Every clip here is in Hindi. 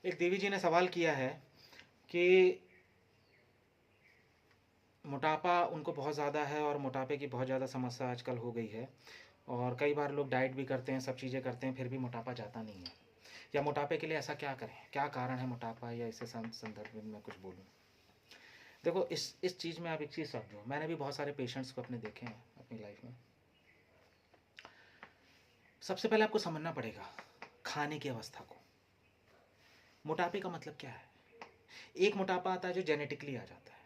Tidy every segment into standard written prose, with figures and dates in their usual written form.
एक देवी जी ने सवाल किया है कि मोटापा उनको बहुत ज़्यादा है और मोटापे की बहुत ज़्यादा समस्या आजकल हो गई है, और कई बार लोग डाइट भी करते हैं, सब चीज़ें करते हैं, फिर भी मोटापा जाता नहीं है। या मोटापे के लिए ऐसा क्या करें, क्या कारण है मोटापा, या इसे संदर्भ में मैं कुछ बोलूँ। देखो, इस चीज़ में आप एक चीज़ समझो, मैंने भी बहुत सारे पेशेंट्स को अपने देखे हैं अपनी लाइफ में। सबसे पहले आपको समझना पड़ेगा खाने की अवस्था को। मोटापे का मतलब क्या है? एक मोटापा आता है जो जेनेटिकली आ जाता है।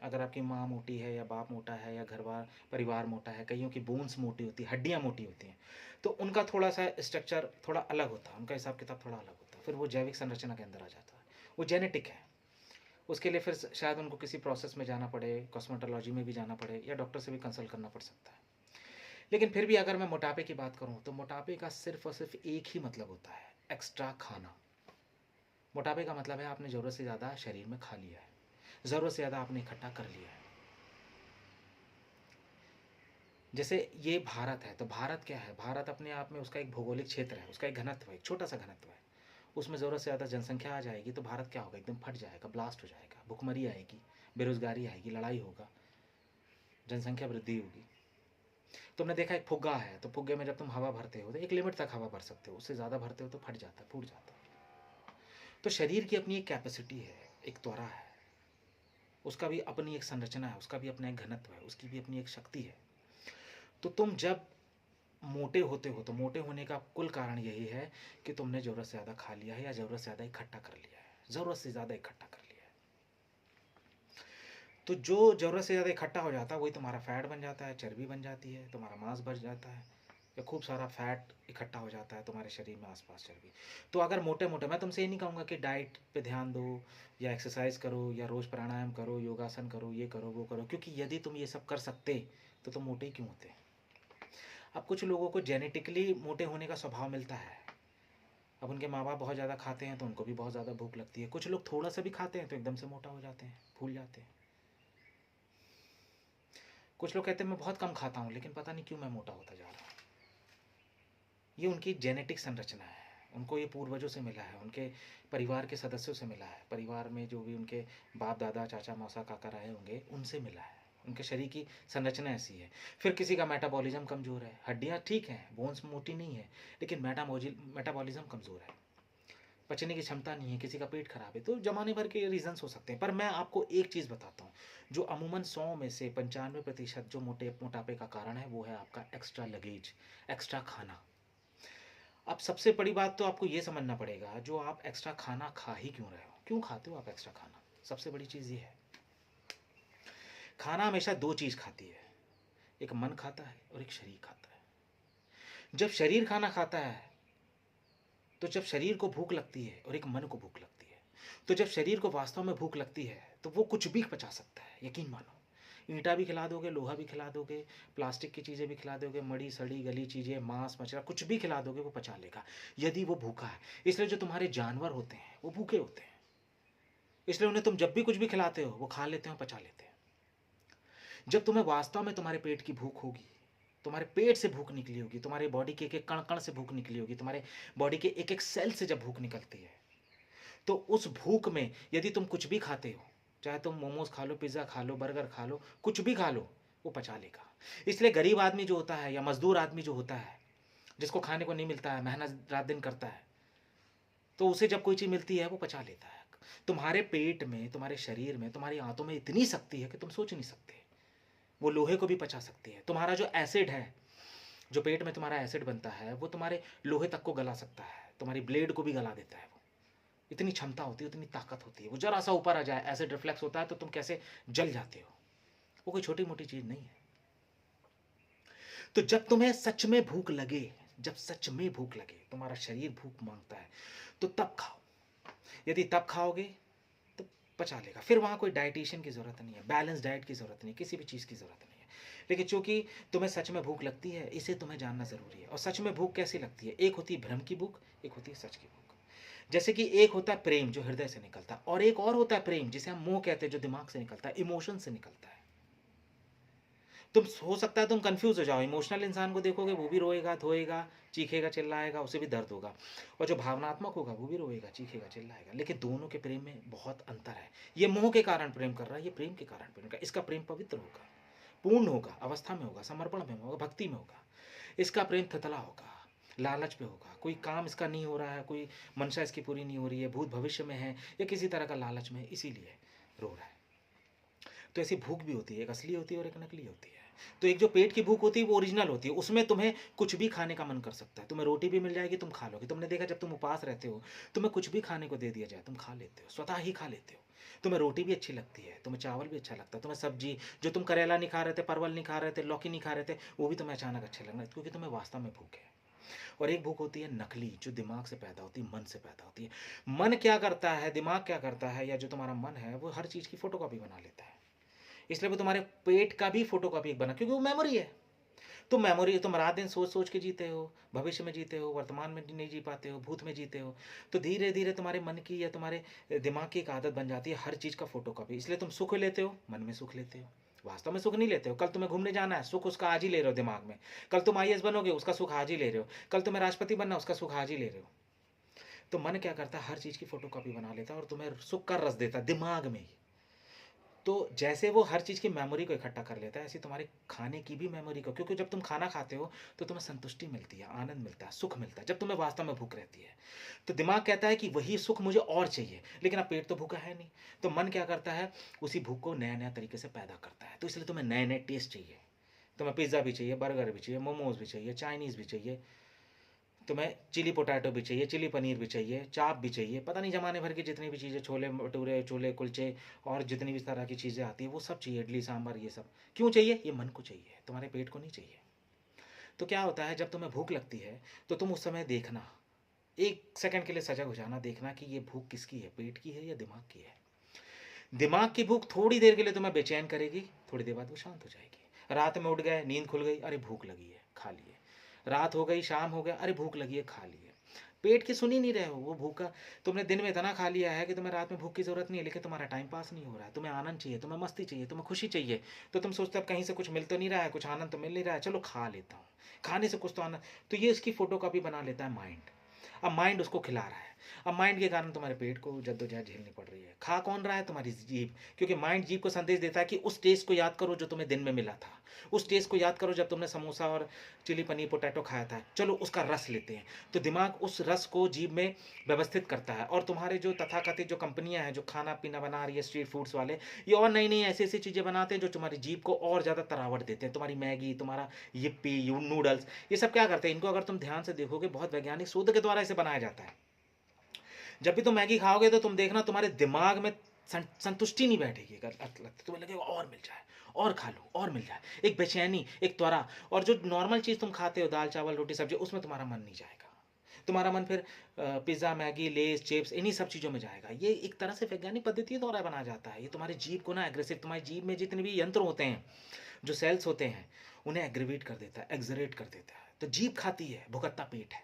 अगर आपकी माँ मोटी है या बाप मोटा है या घर बार परिवार मोटा है, कईयों की बोन्स मोटी होती है, हड्डियाँ मोटी होती हैं, तो उनका थोड़ा सा स्ट्रक्चर थोड़ा अलग होता है, उनका हिसाब किताब थोड़ा अलग होता है, फिर वो जैविक संरचना के अंदर आ जाता है, वो जेनेटिक है। उसके लिए फिर शायद उनको किसी प्रोसेस में जाना पड़े, कॉस्मेटोलॉजी में भी जाना पड़े, या डॉक्टर से भी कंसल्ट करना पड़ सकता है। लेकिन फिर भी अगर मैं मोटापे की बात करूँ तो मोटापे का सिर्फ और सिर्फ एक ही मतलब होता है, एक्स्ट्रा खाना। मोटापे का मतलब है आपने ज़रूरत से ज़्यादा शरीर में खा लिया है, ज़रूरत से ज़्यादा आपने इकट्ठा कर लिया है। जैसे ये भारत है, तो भारत क्या है, भारत अपने आप में उसका एक भौगोलिक क्षेत्र है, उसका एक घनत्व है, एक छोटा सा घनत्व है। उसमें ज़रूरत से ज़्यादा जनसंख्या आ जाएगी तो भारत क्या होगा, एकदम फट जाएगा, ब्लास्ट हो जाएगा, भुखमरी आएगी, बेरोजगारी आएगी, लड़ाई होगा, जनसंख्या वृद्धि होगी। तुमने देखा एक फुग्गा है, तो फुग्गे में जब तुम हवा भरते हो तो एक लिमिट तक हवा भर सकते हो, उससे ज़्यादा भरते हो तो फट जाता है, फूट जाता है। तो शरीर की अपनी एक कैपेसिटी है, एक त्वरा है, उसका भी अपनी एक संरचना है, उसका भी अपना एक घनत्व है, उसकी भी अपनी एक शक्ति है। तो तुम जब मोटे होते हो तो मोटे होने का कुल कारण यही है कि तुमने ज़रूरत से ज़्यादा खा लिया है या ज़रूरत से ज़्यादा इकट्ठा कर लिया है, ज़रूरत से ज़्यादा इकट्ठा कर लिया है। तो जो ज़रूरत से ज़्यादा इकट्ठा हो जाता है वही तुम्हारा फैट बन जाता है, चर्बी बन जाती है, तुम्हारा मांस बढ़ जाता है, या खूब सारा फैट इकट्ठा हो जाता है तुम्हारे शरीर में, आसपास चर्बी। तो अगर मोटे मोटे, मैं तुमसे ये नहीं कहूँगा कि डाइट पे ध्यान दो या एक्सरसाइज करो या रोज़ प्राणायाम करो, योगासन करो, ये करो वो करो, क्योंकि यदि तुम ये सब कर सकते तो तुम मोटे ही क्यों होते। अब कुछ लोगों को जेनेटिकली मोटे होने का स्वभाव मिलता है। अब उनके माँ बाप बहुत ज़्यादा खाते हैं तो उनको भी बहुत ज़्यादा भूख लगती है। कुछ लोग थोड़ा सा भी खाते हैं तो एकदम से मोटा हो जाते हैं, फूल जाते हैं। कुछ लोग कहते हैं मैं बहुत कम खाता हूँ लेकिन पता नहीं क्यों मैं मोटा होता जा रहा हूँ। ये उनकी जेनेटिक संरचना है, उनको ये पूर्वजों से मिला है, उनके परिवार के सदस्यों से मिला है, परिवार में जो भी उनके बाप दादा चाचा मौसा काका रहे होंगे उनसे मिला है, उनके शरीर की संरचना ऐसी है। फिर किसी का मेटाबॉलिज्म कमज़ोर है, हड्डियाँ ठीक हैं, बोन्स मोटी नहीं है, लेकिन मेटाबॉलिज्म कमज़ोर है, पचने की क्षमता नहीं है, किसी का पेट खराब है, तो जमाने भर के रीजंस हो सकते हैं। पर मैं आपको एक चीज़ बताता हूँ, जो अमूमन 100 में से 95% जो मोटापे का कारण है वो है आपका एक्स्ट्रा लगेज, एक्स्ट्रा खाना। अब सबसे बड़ी बात तो आपको ये समझना पड़ेगा, जो आप एक्स्ट्रा खाना खा ही क्यों रहे हो, क्यों खाते हो आप एक्स्ट्रा खाना। सबसे बड़ी चीज़ ये है, खाना हमेशा दो चीज़ खाती है, एक मन खाता है और एक शरीर खाता है। जब शरीर खाना खाता है तो जब शरीर को भूख लगती है और एक मन को भूख लगती है, तो जब शरीर को वास्तव में भूख लगती है तो वो कुछ भी पचा सकता है, यकीन मानो। ईंटा भी खिला दोगे, लोहा भी खिला दोगे, प्लास्टिक की चीज़ें भी खिला दोगे, मड़ी सड़ी गली चीज़ें, मांस मछला कुछ भी खिला दोगे वो पचा लेगा, यदि वो भूखा है। इसलिए जो तुम्हारे जानवर होते हैं वो भूखे होते हैं, इसलिए उन्हें तुम जब भी कुछ भी खिलाते हो वो खा लेते हैं, पचा लेते हैं। जब तुम्हें वास्तव में तुम्हारे पेट की भूख होगी, तुम्हारे पेट से भूख निकली होगी, तुम्हारे बॉडी के एक एक कण कण से भूख निकली होगी, तुम्हारे बॉडी के एक एक सेल से जब भूख निकलती है, तो उस भूख में यदि तुम कुछ भी खाते हो, चाहे तुम मोमोज खा लो, पिज़्ज़ा खा लो, बर्गर खा लो, कुछ भी खा लो, वो पचा लेगा। इसलिए गरीब आदमी जो होता है या मजदूर आदमी जो होता है, जिसको खाने को नहीं मिलता है, मेहनत रात दिन करता है, तो उसे जब कोई चीज़ मिलती है वो पचा लेता है। तुम्हारे पेट में, तुम्हारे शरीर में, तुम्हारी आंतों में इतनी शक्ति है कि तुम सोच नहीं सकते, वो लोहे को भी पचा सकती है। तुम्हारा जो एसिड है, जो पेट में तुम्हारा एसिड बनता है, वो तुम्हारे लोहे तक को गला सकता है, तुम्हारी ब्लेड को भी गला देता है। वो इतनी क्षमता होती है, इतनी ताकत होती है। वो जरा सा ऊपर आ जाए, एसिड रिफ्लेक्स होता है तो तुम कैसे जल जाते हो। वो कोई छोटी मोटी चीज़ नहीं है। तो जब तुम्हें सच में भूख लगे, जब सच में भूख लगे, तुम्हारा शरीर भूख मांगता है, तो तब खाओ। यदि तब खाओगे तो पचा लेगा। फिर वहाँ कोई डाइटिशियन की ज़रूरत नहीं है, बैलेंस डाइट की ज़रूरत नहीं है, किसी भी चीज़ की ज़रूरत नहीं है। लेकिन चूंकि तुम्हें सच में भूख लगती है, इसे तुम्हें जानना ज़रूरी है। और सच में भूख कैसी लगती है, एक होती है भ्रम की भूख, एक होती है सच की भूख। जैसे कि एक होता है प्रेम जो हृदय से निकलता है, और एक और होता है प्रेम जिसे हम मोह कहते हैं, जो दिमाग से निकलता है, इमोशन से निकलता है। तुम हो सकता है तुम कंफ्यूज हो जाओ, इमोशनल इंसान को देखोगे वो भी रोएगा धोएगा चीखेगा चिल्लाएगा, उसे भी दर्द होगा, और जो भावनात्मक होगा वो भी रोएगा चीखेगा चिल्लाएगा, लेकिन दोनों के प्रेम में बहुत अंतर है। ये मोह के कारण प्रेम कर रहा है, ये प्रेम के कारण प्रेम कर रहा है। इसका प्रेम पवित्र होगा, पूर्ण होगा, अवस्था में होगा, समर्पण में होगा, भक्ति में होगा। इसका प्रेम थतला होगा, लालच पे होगा, कोई काम इसका नहीं हो रहा है, कोई मंशा इसकी पूरी नहीं हो रही है, भूत भविष्य में है या किसी तरह का लालच में है, इसीलिए रो रहा है। तो ऐसी भूख भी होती है, एक असली होती है और एक नकली होती है। तो एक जो पेट की भूख होती है वो ओरिजिनल होती है, उसमें तुम्हें कुछ भी खाने का मन कर सकता है, तुम्हें रोटी भी मिल जाएगी तुम खा लोगे। तुमने देखा जब तुम उपास रहते हो तुम्हें कुछ भी खाने को दे दिया जाए तुम खा लेते हो, स्वतः ही खा लेते हो। तुम्हें रोटी भी अच्छी लगती है, तुम्हें चावल भी अच्छा लगता है, तुम्हें सब्जी जो तुम करेला नहीं खा रहे थे, परवल नहीं खा रहे थे, लौकी नहीं खा रहे थे, वो भी तुम्हें अचानक अच्छे लगना, क्योंकि तुम्हें वास्तव में भूख है। और एक भूख होती है नकली, जो दिमाग से पैदा होती है, मन से पैदा होती है। मन क्या करता है, दिमाग क्या करता है, या जो तुम्हारा मन है वो हर चीज़ की फोटोकॉपी बना लेता है। इसलिए वो तुम्हारे पेट का भी फोटोकॉपी एक बना, क्योंकि वो मेमोरी है। तुम मेमोरी, तुम रात दिन सोच सोच के जीते हो, भविष्य में जीते हो, वर्तमान में नहीं जी पाते हो, भूत में जीते हो। तो धीरे धीरे तुम्हारे मन की या तुम्हारे दिमाग की एक आदत बन जाती है हर चीज़ का फोटोकॉपी। इसलिए तुम सुख लेते हो, मन में सुख लेते हो, वास्तव में सुख नहीं लेते हो। कल तुम्हें घूमने जाना है, सुख उसका आज ही ले रहे हो दिमाग में। कल तुम आईएएस बनोगे, उसका सुख आज ही ले रहे हो। कल तुम्हें राष्ट्रपति बनना, उसका सुख आज ही ले रहे हो। तो मन क्या करता है, हर चीज़ की फोटोकॉपी बना लेता है और तुम्हें सुख का रस देता है दिमाग में ही। तो जैसे वो हर चीज़ की मेमोरी को इकट्ठा कर लेता है, ऐसे तुम्हारे खाने की भी मेमोरी को, क्योंकि जब तुम खाना खाते हो तो तुम्हें संतुष्टि मिलती है, आनंद मिलता है, सुख मिलता है, जब तुम्हें वास्तव में भूख रहती है। तो दिमाग कहता है कि वही सुख मुझे और चाहिए, लेकिन अब पेट तो भूखा है नहीं। तो मन क्या करता है, उसी भूख को नया नया तरीके से पैदा करता है। तो इसलिए तुम्हें नए नए टेस्ट चाहिए, तुम्हें पिज़्ज़ा भी चाहिए, बर्गर भी चाहिए, मोमोज भी चाहिए, चाइनीज़ भी चाहिए, तुम्हें चिली पोटैटो भी चाहिए, चिली पनीर भी चाहिए, चाप भी चाहिए, पता नहीं ज़माने भर की जितनी भी चीज़ें, छोले भटूरे, छोले कुलचे और जितनी भी तरह की चीज़ें आती है वो सब चाहिए, इडली सांभर, ये सब क्यों चाहिए, ये मन को चाहिए, तुम्हारे पेट को नहीं चाहिए। तो क्या होता है, जब तुम्हें भूख लगती है तो तुम उस समय देखना, एक सेकंड के लिए सजग हो जाना, देखना कि ये भूख किसकी है, पेट की है या दिमाग की है। दिमाग की भूख थोड़ी देर के लिए तुम्हें बेचैन करेगी, थोड़ी देर बाद वो शांत हो जाएगी। रात में उठ गए, नींद खुल गई, अरे भूख लगी है, खा लिए। रात हो गई, शाम हो गया, अरे भूख लगी है, खा लिए। पेट की सुन ही नहीं रहे हो, वो भूखा। तुमने दिन में इतना खा लिया है कि तुम्हें रात में भूख की जरूरत नहीं है, लेकिन तुम्हारा टाइम पास नहीं हो रहा है, तुम्हें आनंद चाहिए, तुम्हें मस्ती चाहिए, तुम्हें खुशी चाहिए। तो तुम सोचते अब कहीं से कुछ मिल तो नहीं रहा है, कुछ आनंद तो मिल नहीं रहा है, चलो खा लेता हूँ, खाने से कुछ तो आनंद। तो ये इसकी फोटो कॉपी बना लेता है माइंड। अब माइंड उसको खिला रहा है। अब माइंड के कारण तुम्हारे पेट को जद्दोजहद झेलनी पड़ रही है। खा कौन रहा है, तुम्हारी जीभ, क्योंकि माइंड जीभ को संदेश देता है कि उस टेस्ट को याद करो जो तुम्हें दिन में मिला था, उस टेस्ट को याद करो जब तुमने समोसा और चिली पनीर पोटैटो खाया था, चलो उसका रस लेते हैं। तो दिमाग उस रस को जीभ में व्यवस्थित करता है। और तुम्हारे जो तथाकथित जो कंपनियां हैं जो खाना पीना बना रही है, स्ट्रीट फूड्स वाले, ये और नई नई ऐसी ऐसी चीज़ें बनाते हैं जो तुम्हारी जीभ को और ज़्यादा तरावट देते हैं। तुम्हारी मैगी, तुम्हारा yippee यू नूडल्स, ये सब क्या करते हैं, इनको अगर तुम ध्यान से देखोगे बहुत वैज्ञानिक शोध के द्वारा इसे बनाया जाता है। जब भी तुम मैगी खाओगे तो तुम देखना तुम्हारे दिमाग में संतुष्टि नहीं बैठेगी, लगता तुम्हें लगेगा और मिल जाए, और खा लो, और मिल जाए, एक बेचैनी, एक त्वरा। और जो नॉर्मल चीज़ तुम खाते हो, दाल चावल रोटी सब्जी, उसमें तुम्हारा मन नहीं जाएगा। तुम्हारा मन फिर पिज़्ज़ा मैगी लेस चिप्स इन्हीं सब चीज़ों में जाएगा। ये एक तरह से वैज्ञानिक पद्धति द्वारा बनाया जाता है। ये तुम्हारी जीभ को ना एग्रेसिव, तुम्हारी जीभ में जितने भी यंत्र होते हैं, जो सेल्स होते हैं, उन्हें एग्रीवेट कर देता है, एक्सरेट कर देता है। तो जीभ खाती है, भुगतता पेट है।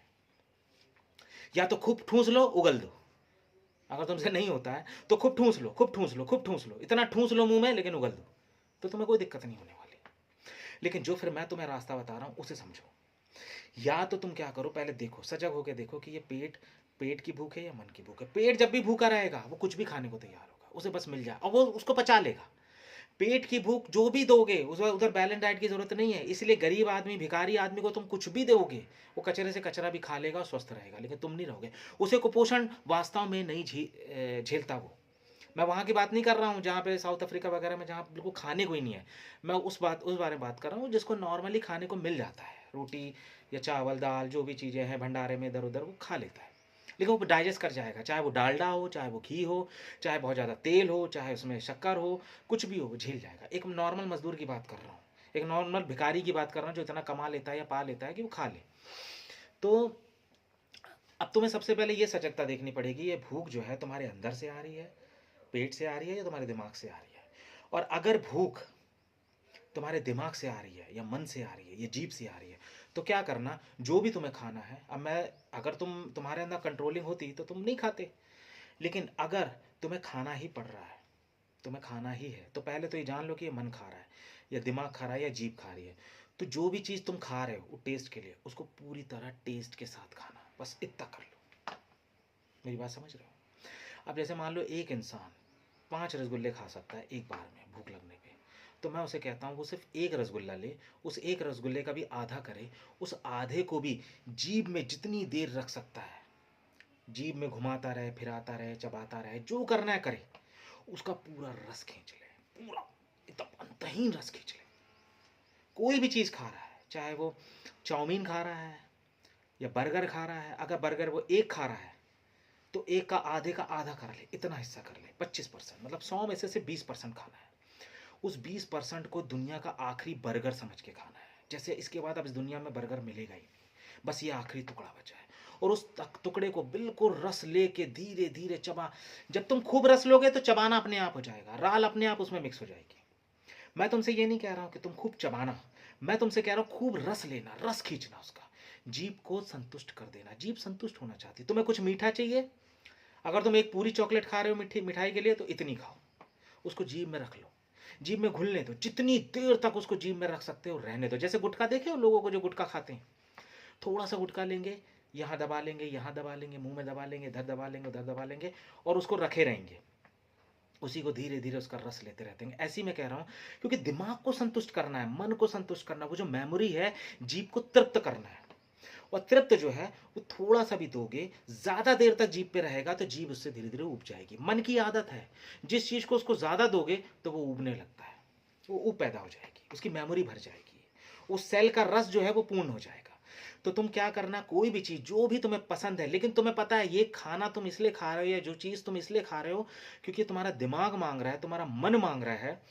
या तो खूब ठूस लो, उगल दो। अगर तुमसे नहीं होता है तो खूब ठूस लो, खूब ठूस लो, खूब ठूस लो, इतना ठूस लो मुंह में, लेकिन उगल दो, तो तुम्हें कोई दिक्कत नहीं होने वाली। लेकिन जो फिर मैं तुम्हें रास्ता बता रहा हूं उसे समझो। या तो तुम क्या करो, पहले देखो, सजग होकर देखो कि ये पेट पेट की भूख है या मन की भूख है। पेट जब भी भूखा रहेगा वो कुछ भी खाने को तैयार होगा, उसे बस मिल जाए और वो उसको पचा लेगा। पेट की भूख जो भी दोगे उस उधर बैलेंस डाइट की जरूरत नहीं है। इसलिए गरीब आदमी, भिखारी आदमी को तुम कुछ भी दोगे, वो कचरे से कचरा भी खा लेगा और स्वस्थ रहेगा, लेकिन तुम नहीं रहोगे। उसे कुपोषण वास्तव में नहीं झेलता वो। मैं वहाँ की बात नहीं कर रहा हूँ जहाँ पे साउथ अफ्रीका वगैरह में जहाँ बिल्कुल खाने को ही नहीं है। मैं उस बारे में बात कर रहा हूँ जिसको नॉर्मली खाने को मिल जाता है, रोटी या चावल दाल जो भी चीज़ें हैं भंडारे में इधर उधर वो खा लेता है, लेकिन वो डाइजेस्ट कर जाएगा, चाहे वो डालडा हो, चाहे वो घी हो, चाहे बहुत ज़्यादा तेल हो, चाहे उसमें शक्कर हो, कुछ भी हो वो झेल जाएगा। एक नॉर्मल मजदूर की बात कर रहा हूँ, एक नॉर्मल भिखारी की बात कर रहा हूँ जो इतना कमा लेता है या पा लेता है कि वो खा ले। तो अब तुम्हें सबसे पहले ये सजगता देखनी पड़ेगी, ये भूख जो है तुम्हारे अंदर से आ रही है, पेट से आ रही है या तुम्हारे दिमाग से आ रही है। और अगर भूख तुम्हारे दिमाग से आ रही है या मन से आ रही है या जीभ से आ रही है, तो क्या करना, जो भी तुम्हें खाना है, अब मैं अगर तुम्हारे अंदर कंट्रोलिंग होती तो तुम नहीं खाते, लेकिन अगर तुम्हें खाना ही पड़ रहा है, तुम्हें खाना ही है, तो पहले तो ये जान लो कि ये मन खा रहा है। या दिमाग खा रहा है या जीभ खा रही है। तो जो भी चीज़ तुम खा रहे हो वो टेस्ट के लिए, उसको पूरी तरह टेस्ट के साथ खाना, बस इतना कर लो। मेरी बात समझ रहे हो? अब जैसे मान लो एक इंसान 5 रसगुल्ले खा सकता है एक बार में भूख लगने पे, तो मैं उसे कहता हूँ वो सिर्फ एक रसगुल्ला ले, उस एक रसगुल्ले का भी आधा करे, उस आधे को भी जीभ में जितनी देर रख सकता है, जीभ में घुमाता रहे, फिराता रहे, चबाता रहे, जो करना है करे, उसका पूरा रस खींच ले, पूरा एकदम अंतहीन रस खींच ले। कोई भी चीज़ खा रहा है, चाहे वो चाउमीन खा रहा है या बर्गर खा रहा है, अगर बर्गर वो एक खा रहा है तो एक का आधा कर ले, इतना हिस्सा कर ले, 25%, मतलब 100 में से 20% खाना है। उस 20% को दुनिया का आखिरी बर्गर समझ के खाना है, जैसे इसके बाद अब इस दुनिया में बर्गर मिलेगा ही नहीं, बस ये आखिरी टुकड़ा बचा है। और उस टुकड़े को बिल्कुल रस लेके धीरे धीरे चबा। जब तुम खूब रस लोगे तो चबाना अपने आप हो जाएगा, राल अपने आप उसमें मिक्स हो जाएगी। मैं तुमसे ये नहीं कह रहा हूं कि तुम खूब चबाना, मैं तुमसे कह रहा हूं खूब रस लेना, रस खींचना उसका, जीभ को संतुष्ट कर देना। जीभ संतुष्ट होना चाहती, तुम्हें कुछ मीठा चाहिए, अगर तुम एक पूरी चॉकलेट खा रहे हो मिठाई के लिए, तो इतनी खाओ, उसको जीभ में रख लो, जीभ में घुलने दो, जितनी देर तक उसको जीभ में रख सकते हो रहने दो। जैसे गुटखा देखे हो लोगों को जो गुटखा खाते हैं, थोड़ा सा गुटखा लेंगे, यहाँ दबा लेंगे, यहाँ दबा लेंगे, मुंह में दबा लेंगे, इधर दबा लेंगे, उधर दबा लेंगे, और उसको रखे रहेंगे, उसी को धीरे धीरे उसका रस लेते रहते हैं। ऐसी मैं कह रहा हूँ, क्योंकि दिमाग को संतुष्ट करना है, मन को संतुष्ट करना, वो जो मेमोरी है, जीभ को तृप्त करना है। और तृप्त जो है वो थोड़ा सा भी दोगे, ज्यादा देर तक जीभ पे रहेगा तो जीभ उससे धीरे धीरे उब जाएगी। मन की आदत है, जिस चीज को उसको ज्यादा दोगे तो वो उबने लगता है, वो उब पैदा हो जाएगी, उसकी मेमोरी भर जाएगी, उस सेल का रस जो है वो पूर्ण हो जाएगा। तो तुम क्या करना, कोई भी चीज जो भी तुम्हें पसंद है, लेकिन तुम्हें पता है ये खाना तुम इसलिए खा रहे हो, या जो चीज तुम इसलिए खा रहे हो क्योंकि तुम्हारा दिमाग मांग रहा है, तुम्हारा मन मांग रहा है,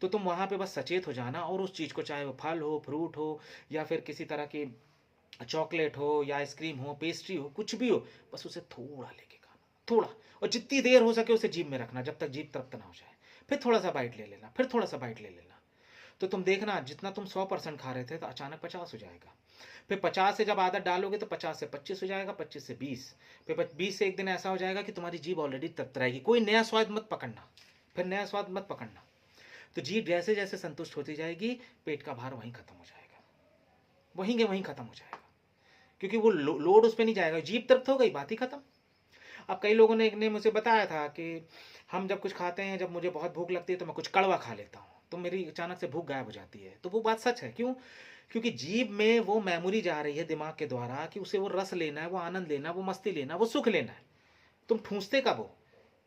तो तुम वहां पे बस सचेत हो जाना, और उस चीज को, चाहे वो फल हो, फ्रूट हो, या फिर किसी तरह की चॉकलेट हो, या आइसक्रीम हो, पेस्ट्री हो, कुछ भी हो, बस उसे थोड़ा लेके खाना, थोड़ा, और जितनी देर हो सके उसे जीभ में रखना जब तक जीभ तृप्त ना हो जाए, फिर थोड़ा सा बाइट ले लेना, फिर थोड़ा सा बाइट ले लेना। तो तुम देखना, जितना तुम 100% खा रहे थे तो अचानक 50 हो जाएगा, फिर 50 से जब आदत डालोगे तो 50 से 25 हो जाएगा, 25 से 20, फिर 20 से एक दिन ऐसा हो जाएगा कि तुम्हारी जीभ ऑलरेडी तृप्त रहेगी। कोई नया स्वाद मत पकड़ना, फिर नया स्वाद मत पकड़ना। तो जीभ जैसे जैसे संतुष्ट होती जाएगी, पेट का भार वहीं खत्म हो जाएगा, वहीं के वहीं खत्म हो जाएगा, क्योंकि वो लोड उस पर नहीं जाएगा, जीभ तृप्त हो गई, बात ही खत्म। अब कई लोगों ने मुझे बताया था कि हम जब कुछ खाते हैं, जब मुझे बहुत भूख लगती है तो मैं कुछ कड़वा खा लेता हूँ, तो मेरी अचानक से भूख गायब हो जाती है। तो वो बात सच है। क्यों? क्योंकि जीभ में वो मेमोरी जा रही है दिमाग के द्वारा कि उसे वो रस लेना है, वो आनंद लेना है, वो मस्ती लेना है, वो सुख लेना है। तुम ठूंसते कब हो?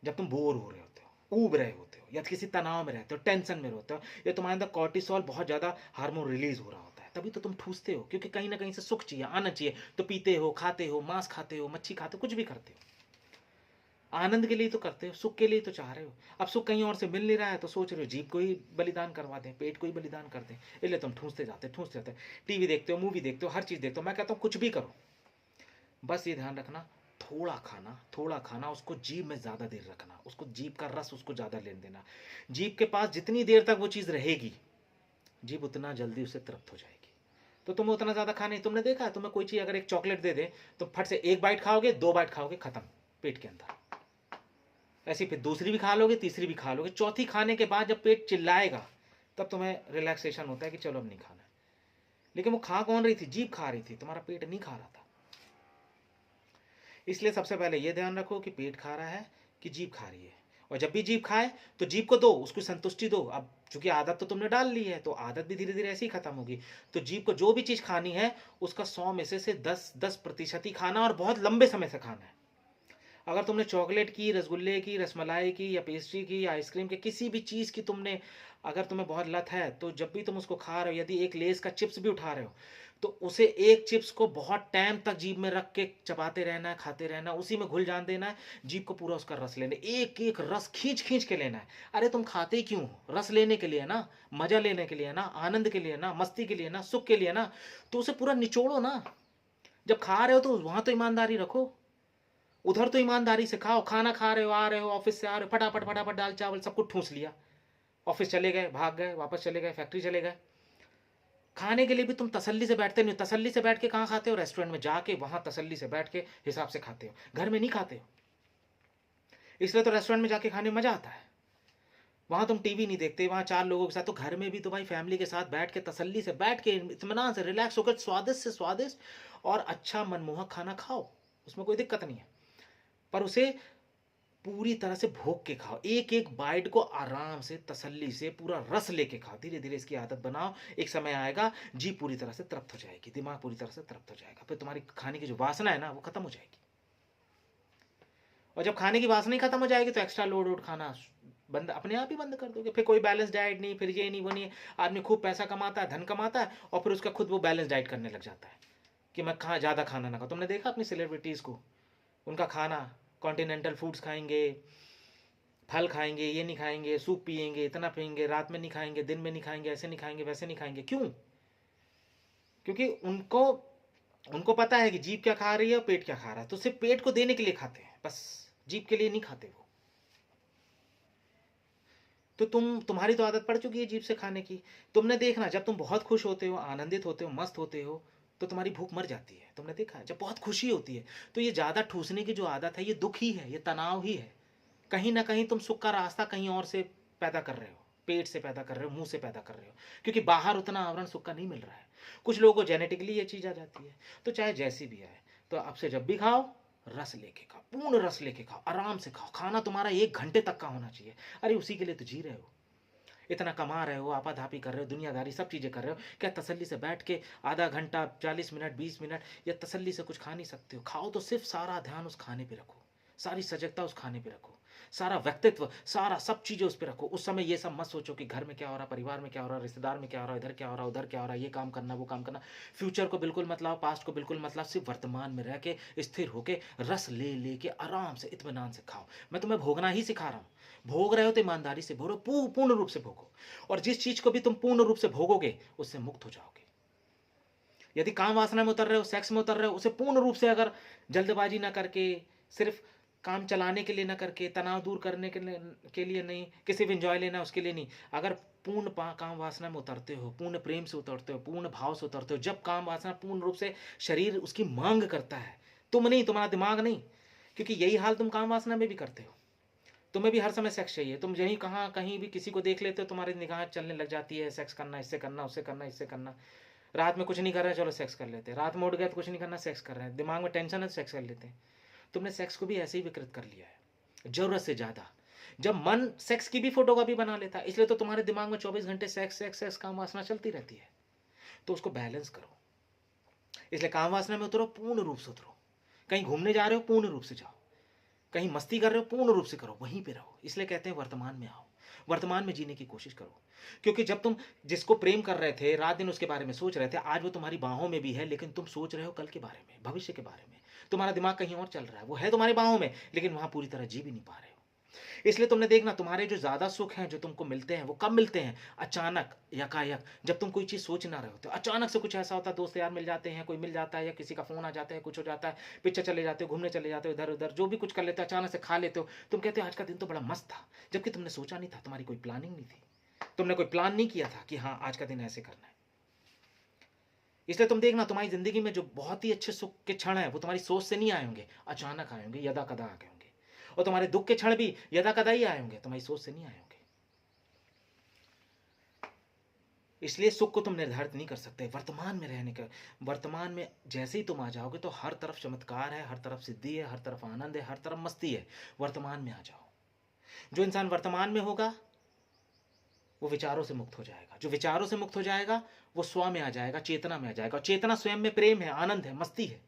जब तुम बोर हो रहे होते हो, ऊब रहे होते हो, या किसी तनाव में रहते हो, टेंशन में रहते हो, या तुम्हारे अंदर कॉर्टिसोल बहुत ज़्यादा हार्मोन रिलीज हो रहा होता है, तभी तो तुम ठूसते हो, क्योंकि कहीं ना कहीं से सुख चाहिए, आनंद चाहिए। तो पीते हो, खाते हो, मांस खाते हो, मच्छी खाते हो, कुछ भी करते हो, आनंद के लिए तो करते हो, सुख के लिए तो चाह रहे हो। अब सुख कहीं और से मिल नहीं रहा है तो सोच रहे हो जीभ को ही बलिदान करवा दें, पेट को ही बलिदान कर दें, इसलिए तुम ठूंसते जाते। टीवी देखते हो, मूवी देखते हो, हर चीज़ देखते हो। मैं कहता हूँ कुछ भी करो, बस ये ध्यान रखना, थोड़ा खाना, उसको जीभ में ज़्यादा देर रखना, उसको जीभ का रस उसको ज़्यादा लेने देना। जीभ के पास जितनी देर तक वो चीज़ रहेगी, जीभ उतना जल्दी उसे तृप्त हो जाएगी। तो तुम्हें उतना ज़्यादा खाने, तुमने देखा है, तुम्हें कोई चीज़ अगर एक चॉकलेट दे दे तो फट से एक बाइट खाओगे, 2 बाइट खाओगे, खत्म पेट के अंदर। ऐसी फिर दूसरी भी खा लोगे, तीसरी भी खा लोगे, चौथी खाने के बाद जब पेट चिल्लाएगा तब तुम्हें रिलैक्सेशन होता है कि चलो अब नहीं खाना। लेकिन वो खा कौन रही थी? जीभ खा रही थी, तुम्हारा पेट नहीं खा रहा था। इसलिए सबसे पहले ये ध्यान रखो कि पेट खा रहा है कि जीभ खा रही है। और जब भी जीभ खाए तो जीभ को दो, उसको संतुष्टि दो। अब चूंकि आदत तो तुमने डाल ली है तो आदत भी धीरे धीरे ऐसे ही खत्म होगी। तो जीभ को जो भी चीज़ खानी है उसका 100 में से 10% ही खाना, और बहुत लंबे समय से खाना है। अगर तुमने चॉकलेट की, रसगुल्ले की, रसमलाई की, या पेस्ट्री की, या आइसक्रीम की, किसी भी चीज़ की तुमने, अगर तुम्हें बहुत लत है, तो जब भी तुम उसको खा रहे हो, यदि एक लेस का चिप्स भी उठा रहे हो, तो उसे एक चिप्स को बहुत टाइम तक जीभ में रख के चबाते रहना है, खाते रहना है, उसी में घुल जान देना है, जीभ को पूरा उसका रस लेना, एक एक रस खींच खींच के लेना है। अरे तुम खाते ही क्यों? रस लेने के लिए ना, मजा लेने के लिए ना, आनंद के लिए ना, मस्ती के लिए ना, सुख के लिए ना। तो उसे पूरा निचोड़ो ना। जब खा रहे हो तो वहां तो ईमानदारी रखो, उधर तो ईमानदारी से खाओ। खाना खा रहे हो, आ रहे हो, ऑफिस से आ रहे हो, फटाफट फटाफट दाल चावल सब कुछ ठूस लिया, ऑफिस चले गए, भाग गए, वापस चले गए, फैक्ट्री चले गए। खाने के लिए भी तुम तसल्ली से बैठते नहीं हो। तसल्ली से बैठ के कहाँ खाते हो? रेस्टोरेंट में जाके वहां तसल्ली से बैठ के हिसाब से खाते हो, घर में नहीं खाते हो। इसलिए तो रेस्टोरेंट में जाके खाने में मजा आता है। वहाँ तुम टीवी नहीं देखते, वहाँ 4 लोगों के साथ, तो घर में भी तो भाई फैमिली के साथ बैठ के तसल्ली से बैठ के इत्मीनान से रिलैक्स होकर स्वादिष्ट से स्वादिष्ट और अच्छा मनमोहक खाना खाओ, उसमें कोई दिक्कत नहीं है। पर उसे पूरी तरह से भोग के खाओ, एक एक बाइट को आराम से तसल्ली से पूरा रस लेके खाओ, धीरे धीरे इसकी आदत बनाओ। एक समय आएगा जी पूरी तरह से तृप्त हो जाएगी, दिमाग पूरी तरह से तृप्त हो जाएगा, फिर तुम्हारी खाने की जो वासना है ना वो खत्म हो जाएगी। और जब खाने की वासना ही खत्म हो जाएगी तो एक्स्ट्रा लोड वोड खाना बंद, अपने आप ही बंद कर दोगे। फिर कोई बैलेंस डाइट नहीं, फिर ये नहीं वो नहीं। आदमी खूब पैसा कमाता है, धन कमाता है, और फिर उसका खुद वो बैलेंस डाइट करने लग जाता है कि मैं ज़्यादा खाना ना खाऊं। तुमने देखा अपनी सेलिब्रिटीज़ को, उनका खाना कॉन्टिनेंटल फूड्स खाएंगे, फल खाएंगे, ये नहीं खाएंगे, सूप पिएंगे, इतना पिएंगे, रात में नहीं खाएंगे, दिन में नहीं खाएंगे, ऐसे नहीं खाएंगे, वैसे नहीं खाएंगे। क्यों? क्योंकि उनको उनको पता है कि जीभ क्या खा रही है और पेट क्या खा रहा है, तो सिर्फ पेट को देने के लिए खाते हैं, बस जीभ के लिए नहीं खाते वो। तो तुम्हारी तो आदत पड़ चुकी है जीभ से खाने की। तुमने देखना, जब तुम बहुत खुश होते हो, आनंदित होते हो, मस्त होते हो, तो तुम्हारी भूख मर जाती है। तुमने देखा है, जब बहुत खुशी होती है तो ये ज़्यादा ठूसने की जो आदत है ये दुख ही है, ये तनाव ही है। कहीं ना कहीं तुम सुख का रास्ता कहीं और से पैदा कर रहे हो, पेट से पैदा कर रहे हो, मुंह से पैदा कर रहे हो, क्योंकि बाहर उतना आवरण सुख का नहीं मिल रहा है। कुछ लोगों को जेनेटिकली ये चीज़ आ जाती है। तो चाहे जैसी भी आए, तो अब से जब भी खाओ रस लेके खाओ, पूर्ण रस लेके खाओ, आराम से खाओ। खाना तुम्हारा 1 घंटे तक का होना चाहिए। अरे उसी के लिए तो जी रहे हो, इतना कमा रहे हो, आपाधापी कर रहे हो, दुनियादारी सब चीज़ें कर रहे हो, क्या तसल्ली से बैठ के आधा घंटा, 40 मिनट, 20 मिनट या तसल्ली से कुछ खा नहीं सकते हो? खाओ तो सिर्फ सारा ध्यान उस खाने पे रखो, सारी सजगता उस खाने पे रखो, सारा व्यक्तित्व, सारा सब चीज़ें उस पर रखो। उस समय ये सब मत सोचो कि घर में क्या हो रहा, परिवार में क्या हो रहा, रिश्तेदार में क्या हो रहा, इधर क्या हो रहा, उधर क्या हो रहा, ये काम करना, वो काम करना। फ्यूचर को बिल्कुल मत लाओ, पास्ट को बिल्कुल मत लाओ, सिर्फ वर्तमान में रह के स्थिर होके रस ले ले के आराम से इत्मीनान से खाओ। मैं तुम्हें भोगना ही सिखा रहा हूँ। भोग रहे हो तो ईमानदारी से भोगो, पूर्ण रूप से भोगो। और जिस चीज को भी तुम पूर्ण रूप से भोगोगे उससे मुक्त हो जाओगे। यदि काम वासना में उतर रहे हो, सेक्स में उतर रहे हो, उसे पूर्ण रूप से, अगर जल्दबाजी ना करके, सिर्फ काम चलाने के लिए ना करके, तनाव दूर करने के लिए नहीं, कि सिर्फ इंजॉय लेना उसके लिए नहीं, अगर पूर्ण काम वासना में उतरते हो, पूर्ण प्रेम से उतरते हो, पूर्ण भाव से उतरते हो, जब काम वासना पूर्ण रूप से शरीर उसकी मांग करता है, तुम नहीं, तुम्हारा दिमाग नहीं, क्योंकि यही हाल तुम काम वासना में भी करते हो। तुम्हें भी हर समय सेक्स चाहिए, तुम यहीं कहाँ कहीं भी किसी को देख लेते हो, तुम्हारी निगाह चलने लग जाती है, सेक्स करना, इससे करना, उससे करना, इससे करना। रात में कुछ नहीं कर रहे, चलो सेक्स कर लेते हैं, रात में उठ गए तो कुछ नहीं करना, सेक्स कर रहे हैं, दिमाग में टेंशन है तो सेक्स कर लेते हैं। तुमने सेक्स को भी ऐसे ही विकृत कर लिया है, जरूरत से ज़्यादा। जब मन सेक्स की भी फोटोकॉपी बना लेता है, इसलिए तो तुम्हारे दिमाग में 24 घंटे सेक्स सेक्स सेक्स काम वासना चलती रहती है। तो उसको बैलेंस करो। इसलिए काम वासना में उतरो, पूर्ण रूप से उतरो। कहीं घूमने जा रहे हो, पूर्ण रूप से जाओ। कहीं मस्ती कर रहे हो, पूर्ण रूप से करो, वहीं पे रहो। इसलिए कहते हैं वर्तमान में आओ, वर्तमान में जीने की कोशिश करो। क्योंकि जब तुम जिसको प्रेम कर रहे थे, रात दिन उसके बारे में सोच रहे थे, आज वो तुम्हारी बाहों में भी है, लेकिन तुम सोच रहे हो कल के बारे में, भविष्य के बारे में। तुम्हारा दिमाग कहीं और चल रहा है, वो है तुम्हारी बाहों में, लेकिन वहां पूरी तरह जी भी नहीं पा रहे हो। इसलिए तुमने देखना, तुम्हारे जो ज्यादा सुख हैं जो तुमको मिलते हैं, वो कब मिलते हैं? अचानक, यकायक, जब तुम कोई चीज सोच ना रहे होते, अचानक से कुछ ऐसा होता है, दोस्त यार मिल जाते हैं, कोई मिल जाता है, या किसी का फोन आ जाता है, कुछ हो जाता है, पिक्चर चले जाते हो, घूमने चले जाते हो, इधर उधर जो भी कुछ कर लेते हो, अचानक से खा लेते हो। तुम कहते हो आज का दिन तो बड़ा मस्त था, जबकि तुमने सोचा नहीं था, तुम्हारी कोई प्लानिंग नहीं थी, तुमने कोई प्लान नहीं किया था कि हाँ आज का दिन ऐसे करना है। इसलिए तुम देखना, तुम्हारी जिंदगी में जो बहुत ही अच्छे सुख के क्षण है, वो तुम्हारी सोच से नहीं आए होंगे, अचानक आए होंगे, यदा कदा आ गए होंगे। और तुम्हारे दुख के क्षण भी यदा कदा ही आए होंगे, तुम्हारी सोच से नहीं आए होंगे। इसलिए सुख को तुम निर्धारित नहीं कर सकते, वर्तमान में रहने का। वर्तमान में जैसे ही तुम आ जाओगे तो हर तरफ चमत्कार है, हर तरफ सिद्धि है, हर तरफ आनंद है, हर तरफ मस्ती है। वर्तमान में आ जाओ। जो इंसान वर्तमान में होगा वो विचारों से मुक्त हो जाएगा, जो विचारों से मुक्त हो जाएगा वो स्व में आ जाएगा, चेतना में आ जाएगा। और चेतना स्वयं में प्रेम है, आनंद है, मस्ती है।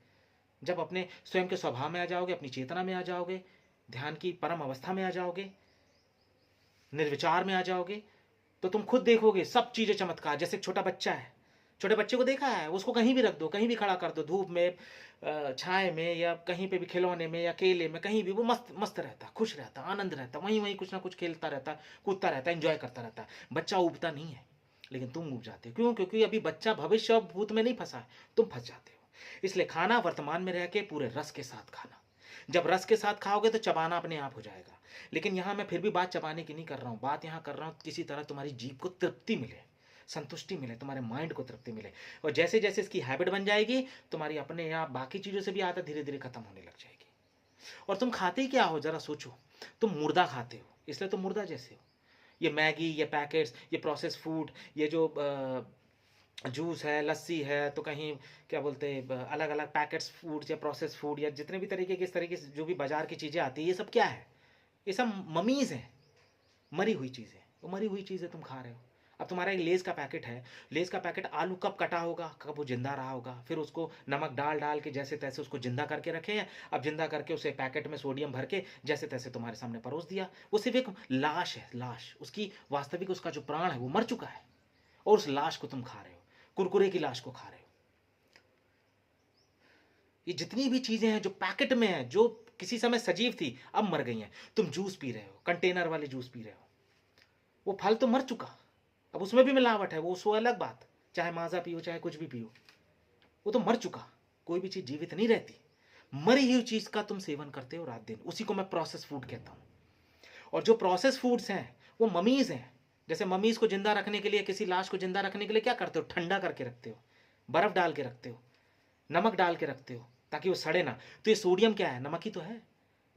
जब अपने स्वयं के स्वभाव में आ जाओगे, अपनी चेतना में आ जाओगे, ध्यान की परम अवस्था में आ जाओगे, निर्विचार में आ जाओगे, तो तुम खुद देखोगे सब चीजें चमत्कार। जैसे एक छोटा बच्चा है, छोटे बच्चे को देखा है, उसको कहीं भी रख दो, कहीं भी खड़ा कर दो, धूप में, छाए में, या कहीं पे भी, खिलौने में या केले में, कहीं भी, वो मस्त मस्त रहता, खुश रहता, आनंद रहता, वहीं वहीं कुछ ना कुछ खेलता रहता, कूदता रहता, एंजॉय करता रहता। बच्चा उबता नहीं है, लेकिन तुम उब जाते हो। क्यों? क्योंकि अभी बच्चा भविष्य और भूत में नहीं फंसा है, तुम फंस जाते हो। इसलिए खाना वर्तमान में रह के पूरे रस के साथ खाना। जब रस के साथ खाओगे तो चबाना अपने आप हो जाएगा। लेकिन यहाँ मैं फिर भी बात चबाने की नहीं कर रहा हूँ, बात यहाँ कर रहा हूँ किसी तरह तुम्हारी जीभ को तृप्ति मिले, संतुष्टि मिले, तुम्हारे माइंड को तृप्ति मिले। और जैसे जैसे इसकी हैबिट बन जाएगी, तुम्हारी अपने आप बाकी चीज़ों से भी आदत धीरे धीरे खत्म होने लग जाएगी। और तुम खाते ही क्या हो, जरा सोचो। तुम मुर्दा खाते हो, इसलिए तुम मुर्दा जैसे हो। ये मैगी, ये पैकेट्स, ये प्रोसेस फूड, ये जो जूस है, लस्सी है, तो कहीं क्या बोलते हैं अलग अलग पैकेट्स फूड या प्रोसेस फूड या जितने भी तरीके के इस तरीके से जो भी बाजार की चीज़ें आती है, ये सब क्या है? ये सब ममीज़ हैं, मरी हुई चीज़ें। वो मरी हुई चीज़ें तुम खा रहे हो। अब तुम्हारा एक लेज़ का पैकेट है, लेज़ का पैकेट आलू कब कटा होगा, कब वो जिंदा रहा होगा, फिर उसको नमक डाल डाल के जैसे तैसे उसको जिंदा करके रखे हैं। अब जिंदा करके उसे पैकेट में सोडियम भर के जैसे तैसे तुम्हारे सामने परोस दिया। वो सिर्फ एक लाश है, लाश। उसकी वास्तविक उसका जो प्राण है वो मर चुका है, और उस लाश को तुम खा रहे हो, कुरकुरे की लाश को खा रहे हो। ये जितनी भी चीजें हैं जो पैकेट में है, जो किसी समय सजीव थी अब मर गई हैं। तुम जूस पी रहे हो, कंटेनर वाले जूस पी रहे हो, वो फल तो मर चुका, अब उसमें भी मिलावट है, वो सो अलग बात। चाहे माजा पियो चाहे कुछ भी पियो, वो तो मर चुका। कोई भी चीज जीवित नहीं रहती। मरी हुई चीज का तुम सेवन करते हो रात दिन, उसी को मैं प्रोसेस फूड कहता हूं। और जो प्रोसेस फूड्स हैं वो ममीज हैं। जैसे ममीज को जिंदा रखने के लिए, किसी लाश को जिंदा रखने के लिए क्या करते हो? ठंडा करके रखते हो, बर्फ डाल के रखते हो, नमक डाल के रखते हो ताकि वो सड़े ना। तो ये सोडियम क्या है? नमक ही तो है।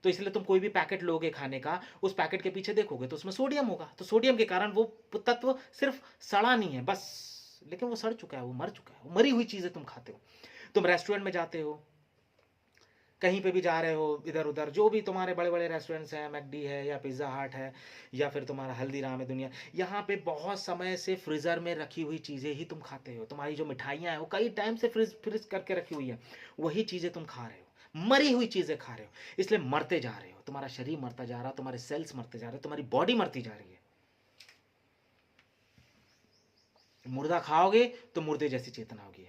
तो इसलिए तुम कोई भी पैकेट लोगे खाने का, उस पैकेट के पीछे देखोगे तो उसमें सोडियम होगा। तो सोडियम के कारण वो तत्व सिर्फ सड़ा नहीं है बस, लेकिन वो सड़ चुका है, वो मर चुका है। वो मरी हुई चीजें तुम खाते हो। तुम रेस्टोरेंट में जाते हो, कहीं पे भी जा रहे हो, इधर उधर जो भी तुम्हारे बड़े बड़े रेस्टोरेंट्स हैं, मैकडी है या पिज़्ज़ा हट है या फिर तुम्हारा हल्दीराम है, दुनिया, यहाँ पे बहुत समय से फ्रीज़र में रखी हुई चीज़ें ही तुम खाते हो। तुम्हारी जो मिठाइयाँ हैं वो कई टाइम से फ्रिज करके रखी हुई है, वही चीज़ें तुम खा रहे हो, मरी हुई चीज़ें खा रहे हो। इसलिए मरते जा रहे हो, तुम्हारा शरीर मरता जा रहा, तुम्हारे सेल्स मरते जा रहे, तुम्हारी बॉडी मरती जा रही है। मुर्दा खाओगे तो मुर्दे जैसी चेतना होगी।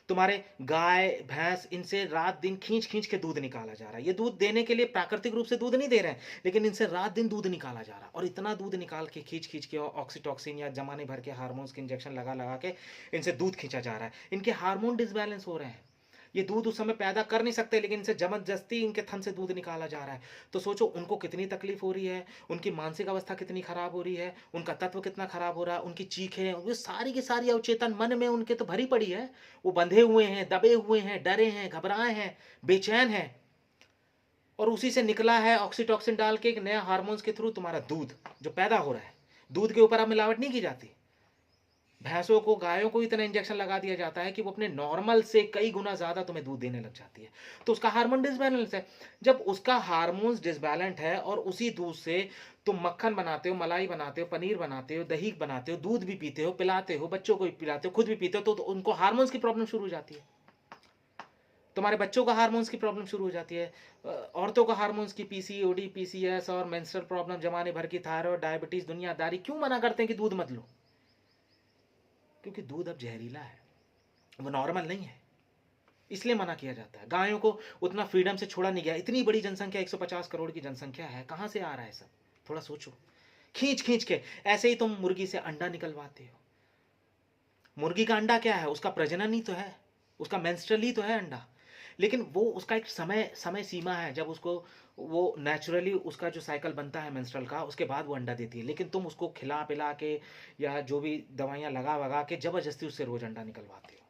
तुम्हारे गाय भैंस, इनसे रात दिन खींच खींच के दूध निकाला जा रहा है। ये दूध देने के लिए प्राकृतिक रूप से दूध नहीं दे रहे हैं, लेकिन इनसे रात दिन दूध निकाला जा रहा है। और इतना दूध निकाल के खींच खींच के ऑक्सीटॉक्सिन या जमाने भर के हार्मोन्स के इंजेक्शन लगा लगा के इनसे दूध खींचा जा रहा है। इनके हार्मोन डिसबैलेंस हो रहे हैं। ये दूध उस समय पैदा कर नहीं सकते, लेकिन इनसे जबरदस्ती इनके थन से दूध निकाला जा रहा है। तो सोचो उनको कितनी तकलीफ हो रही है, उनकी मानसिक अवस्था कितनी खराब हो रही है, उनका तत्व कितना खराब हो रहा है, उनकी चीखें, वो सारी की सारी अवचेतन मन में उनके तो भरी पड़ी है। वो बंधे हुए हैं, दबे हुए हैं, डरे हैं, घबराए हैं, बेचैन हैं। और उसी से निकला है ऑक्सीटॉक्सिन डाल के एक नया हार्मोन्स के थ्रू तुम्हारा दूध जो पैदा हो रहा है। दूध के ऊपर अब मिलावट नहीं की जाती। भैंसों को, गायों को इतना इंजेक्शन लगा दिया जाता है कि वो अपने नॉर्मल से कई गुना ज्यादा तुम्हें दूध देने लग जाती है। तो उसका हार्मोन डिसबैलेंस है। जब उसका हार्मोन्स डिसबैलेंस है और उसी दूध से तुम मक्खन बनाते हो, मलाई बनाते हो, पनीर बनाते हो, दही बनाते हो, दूध भी पीते हो, पिलाते हो, बच्चों को भी पिलाते हो, खुद भी पीते हो, तो उनको हार्मोन्स की प्रॉब्लम शुरू हो जाती है। तुम्हारे बच्चों का हार्मोन्स की प्रॉब्लम शुरू हो जाती है। औरतों का हार्मोन्स की पीसीओडी, पीसीएस और मेंस्ट्रुअल प्रॉब्लम, जमाने भर की थायराइड, डायबिटीज, दुनियादारी। क्यों मना करते हैं कि दूध मत लो? क्योंकि दूध अब जहरीला है, वो नॉर्मल नहीं है, इसलिए मना किया जाता है। गायों को उतना फ्रीडम से छोड़ा नहीं गया। इतनी बड़ी जनसंख्या, 150 करोड़ की जनसंख्या है, कहाँ से आ रहा है सब? थोड़ा सोचो। खींच खींच के। ऐसे ही तुम मुर्गी से अंडा निकलवाते हो। मुर्गी का अंडा क्या है? उसका प्रजनन ही तो है, उसका मेंस्ट्रुअल ही तो है अंडा। लेकिन वो उसका एक समय समय सीमा है जब उसको वो नेचुरली उसका जो साइकिल बनता है मेंस्ट्रुअल का, उसके बाद वो अंडा देती है। लेकिन तुम उसको खिला पिला के या जो भी दवाइयाँ लगा वगा के जबरदस्ती उससे रोज अंडा निकलवाते हो।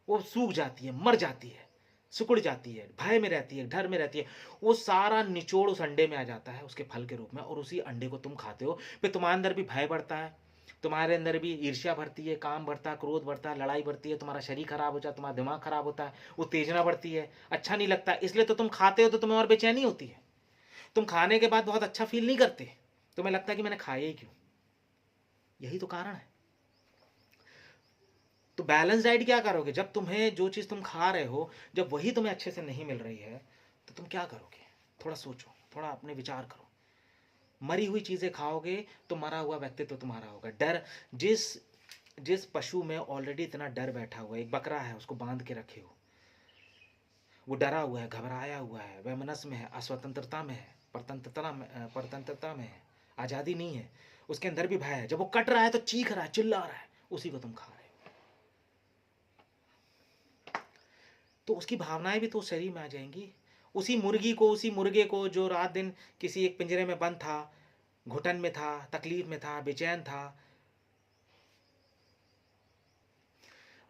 वो सूख जाती है, मर जाती है, सिकुड़ जाती है, भय में रहती है, डर में रहती है। वो सारा निचोड़ उस अंडे में आ जाता है उसके फल के रूप में, और उसी अंडे को तुम खाते हो। फिर तुम्हारे अंदर भी भय बढ़ता है, तुम्हारे अंदर भी ईर्ष्या बढ़ती है, काम बढ़ता है, क्रोध बढ़ता है, लड़ाई बढ़ती है, तुम्हारा शरीर खराब हो जाता है, तुम्हारा दिमाग खराब होता है, उत्तेजना बढ़ती है, अच्छा नहीं लगता। इसलिए तो तुम खाते हो, तो तुम्हें और बेचैनी होती है। तुम खाने के बाद बहुत अच्छा फील नहीं करते, तुम्हें लगता है कि मैंने खाया ही क्यों। यही तो कारण है। तो बैलेंस डाइट क्या करोगे? जब तुम्हें जो चीज़ तुम खा रहे हो, जब वही तुम्हें अच्छे से नहीं मिल रही है, तो तुम क्या करोगे? थोड़ा सोचो, थोड़ा अपने विचार करो। मरी हुई चीज़ें खाओगे तो मरा हुआ व्यक्तित्व तुम्हारा होगा। डर, जिस जिस पशु में ऑलरेडी इतना डर बैठा हुआ है, एक बकरा है, उसको बांध के रखे हो, वो डरा हुआ है, घबराया हुआ है, वैमनस्य में है, अस्वतंत्रता में है, परतंत्रता में है, आज़ादी नहीं है, उसके अंदर भी भय है। जब वो कट रहा है तो चीख रहा है, चिल्ला रहा है, उसी को तुम खा रहे हो। तो उसकी भावनाएं भी तो शरीर में आ जाएंगी। उसी मुर्गी को, उसी मुर्गे को जो रात दिन किसी एक पिंजरे में बंद था, घुटन में था, तकलीफ में था, बेचैन था,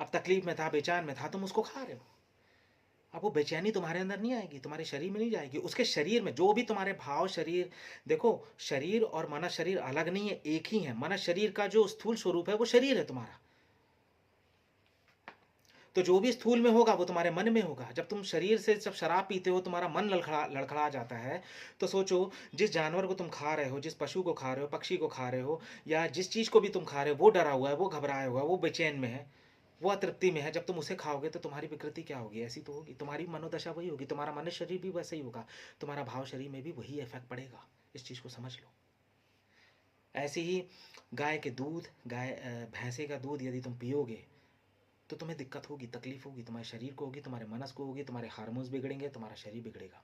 अब तकलीफ में था, बेचैन में था, तुम उसको खा रहे हो। अब वो बेचैनी तुम्हारे अंदर नहीं आएगी, तुम्हारे शरीर में नहीं जाएगी, उसके शरीर में जो भी तुम्हारे भाव शरीर, देखो शरीर और मन शरीर अलग नहीं है, एक ही है। मन शरीर का जो स्थूल स्वरूप है वो शरीर है तुम्हारा। तो जो भी स्थूल में होगा वो तुम्हारे मन में होगा। जब तुम शरीर से जब शराब पीते हो, तुम्हारा मन लड़खड़ा जाता है। तो सोचो, जिस जानवर को तुम खा रहे हो, जिस पशु को खा रहे हो, पक्षी को खा रहे हो, या जिस चीज़ को भी तुम खा रहे हो, वो डरा हुआ है, वो घबराया हुआ है, वो बेचैन में है, वो अतृप्ति में है। जब तुम उसे खाओगे तो तुम्हारी विकृति क्या होगी? ऐसी तो होगी, तुम्हारी मनोदशा वही होगी, तुम्हारा मन शरीर भी वैसे ही होगा, तुम्हारा भाव शरीर में भी वही इफेक्ट पड़ेगा। इस चीज़ को समझ लो। ऐसे ही गाय के दूध, भैंसे का दूध यदि तुम पियोगे तो तुम्हें दिक्कत होगी, तकलीफ होगी, तुम्हारे शरीर को होगी, तुम्हारे मनस को होगी, तुम्हारे हार्मोन्स बिगड़ेंगे, तुम्हारा शरीर बिगड़ेगा।